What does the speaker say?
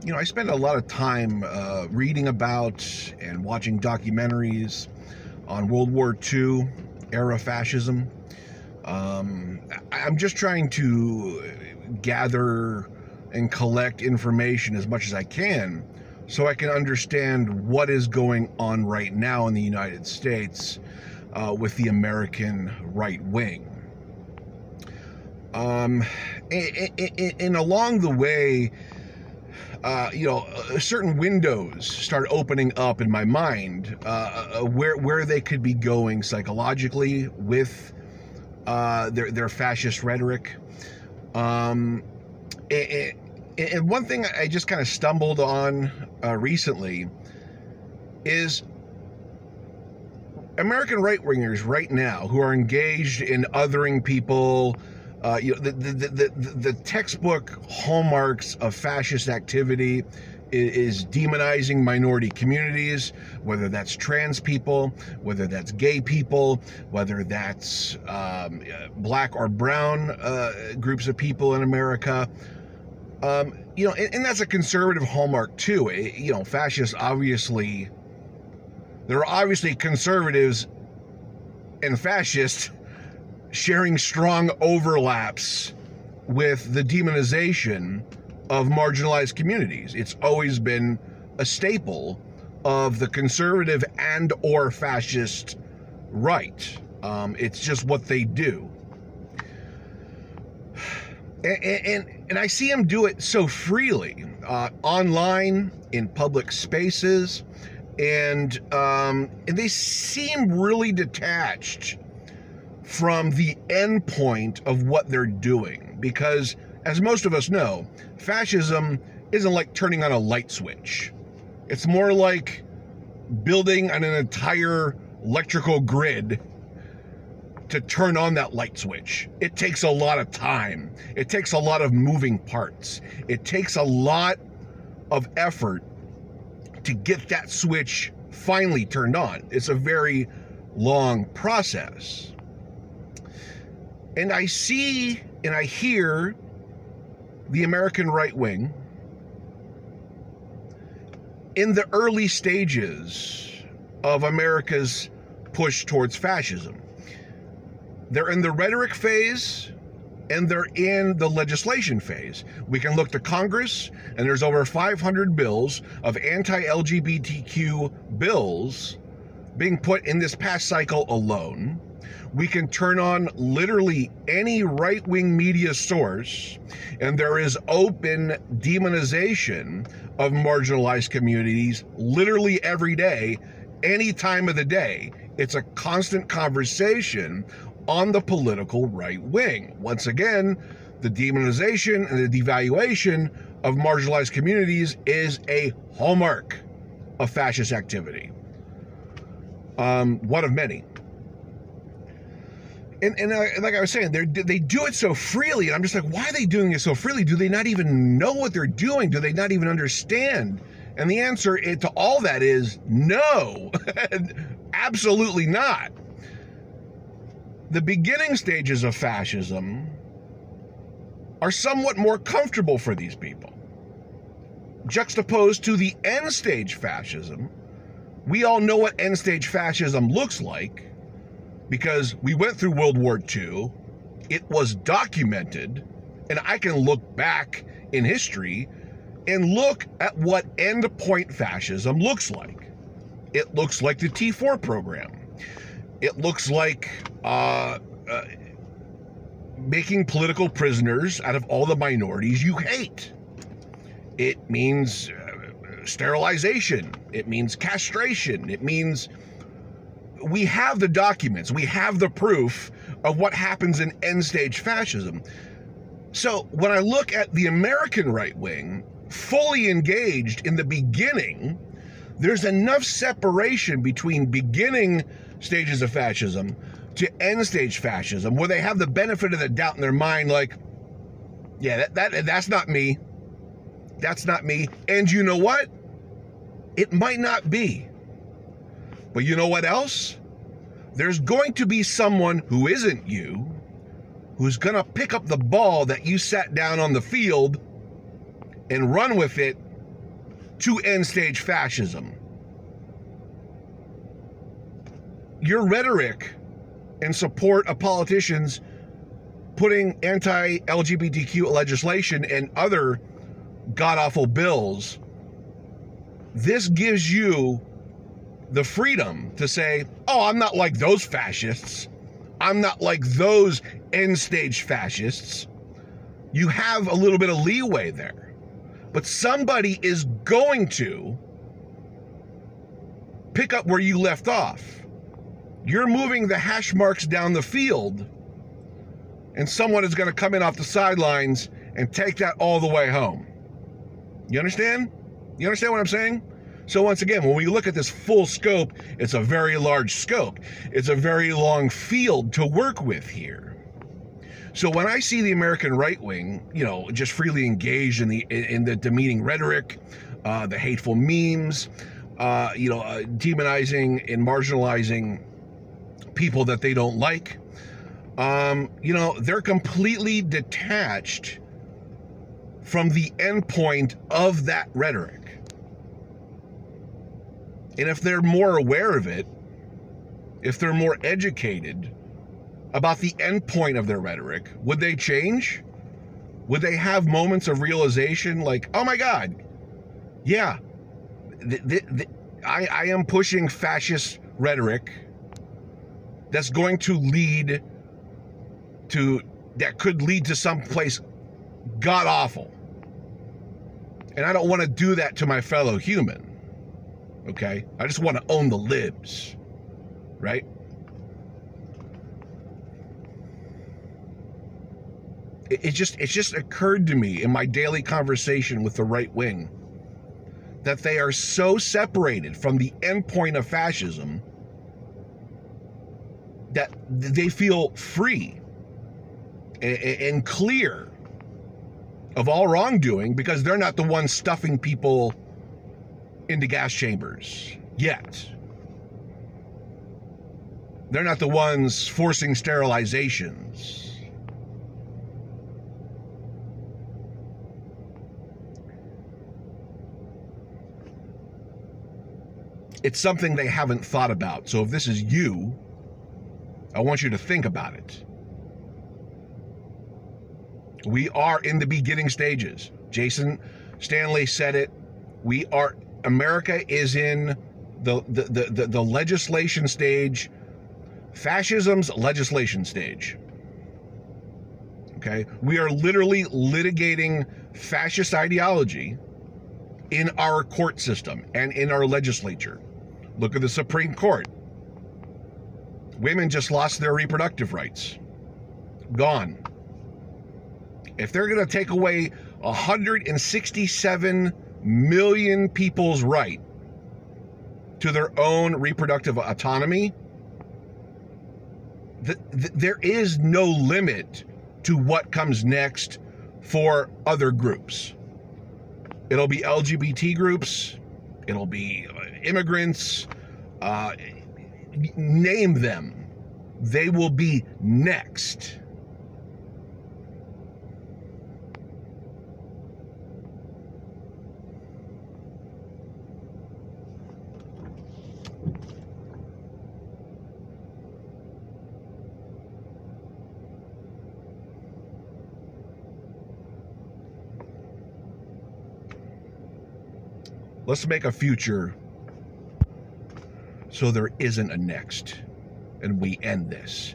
I spend a lot of time reading about and watching documentaries on World War II era fascism. I'm just trying to gather and collect information as much as I can so I can understand what is going on right now in the United States with the American right wing. And along the way, certain windows start opening up in my mind where they could be going psychologically with their fascist rhetoric. And one thing I just kind of stumbled on recently is American right-wingers right now who are engaged in othering people. The textbook hallmarks of fascist activity is demonizing minority communities, whether that's trans people, whether that's gay people, whether that's black or brown groups of people in America. And that's a conservative hallmark too. Fascists obviously, there are obviously conservatives and fascists sharing strong overlaps with the demonization of marginalized communities. It's always been a staple of the conservative and or fascist right. It's just what they do. And I see them do it so freely, online, in public spaces, and they seem really detached from the end point of what they're doing. Because, as most of us know, fascism isn't like turning on a light switch. It's more like building an entire electrical grid to turn on that light switch. It takes a lot of time. It takes a lot of moving parts. It takes a lot of effort to get that switch finally turned on. It's a very long process. And I see and I hear the American right wing in the early stages of America's push towards fascism. They're in the rhetoric phase and they're in the legislation phase. We can look to Congress, and there's over 500 bills of anti-LGBTQ bills being put in this past cycle alone. We can turn on literally any right-wing media source, and there is open demonization of marginalized communities literally every day, any time of the day. It's a constant conversation on the political right wing. Once again, the demonization and the devaluation of marginalized communities is a hallmark of fascist activity. One of many. And like I was saying, they do it so freely, and I'm just like, why are they doing it so freely? Do they not even know what they're doing? Do they not even understand? And the answer to all that is no, absolutely not. The beginning stages of fascism are somewhat more comfortable for these people. Juxtaposed to the end stage fascism, we all know what end stage fascism looks like, because we went through World War II, it was documented, and I can look back in history and look at what end-point fascism looks like. It looks like the T4 program. It looks like making political prisoners out of all the minorities you hate. It means sterilization. It means castration. It means we have the documents, we have the proof of what happens in end-stage fascism. So when I look at the American right wing, fully engaged in the beginning, there's enough separation between beginning stages of fascism to end-stage fascism where they have the benefit of the doubt in their mind, like, yeah, that's not me. That's not me. And you know what? It might not be. But you know what else? There's going to be someone who isn't you, who's going to pick up the ball that you sat down on the field and run with it to end stage fascism. Your rhetoric in support of politicians putting anti-LGBTQ legislation and other god-awful bills, this gives you the freedom to say, oh, I'm not like those fascists. I'm not like those end-stage fascists. You have a little bit of leeway there. But somebody is going to pick up where you left off. You're moving the hash marks down the field, and someone is going to come in off the sidelines and take that all the way home. You understand? You understand what I'm saying? So once again, when we look at this full scope, it's a very large scope. It's a very long field to work with here. So when I see the American right wing, you know, just freely engaged in the demeaning rhetoric, the hateful memes, demonizing and marginalizing people that they don't like, they're completely detached from the endpoint of that rhetoric. And if they're more aware of it, if they're more educated about the endpoint of their rhetoric, would they change? Would they have moments of realization like, oh my God, yeah, I am pushing fascist rhetoric that's going to lead to, that could lead to someplace god awful. And I don't want to do that to my fellow human. Okay? I just want to own the libs. Right? It just occurred to me in my daily conversation with the right wing that they are so separated from the endpoint of fascism that they feel free and clear of all wrongdoing because they're not the ones stuffing people into gas chambers yet. They're not the ones forcing sterilizations. It's something they haven't thought about. So if this is you, I want you to think about it. We are in the beginning stages. Jason Stanley said it. America is in the legislation stage, fascism's legislation stage. Okay? We are literally litigating fascist ideology in our court system and in our legislature. Look at the Supreme Court. Women just lost their reproductive rights. Gone. If they're going to take away 167 million people's right to their own reproductive autonomy, there is no limit to what comes next for other groups. It'll be LGBT groups. It'll be immigrants. Name them. They will be next. Let's make a future so there isn't a next, and we end this.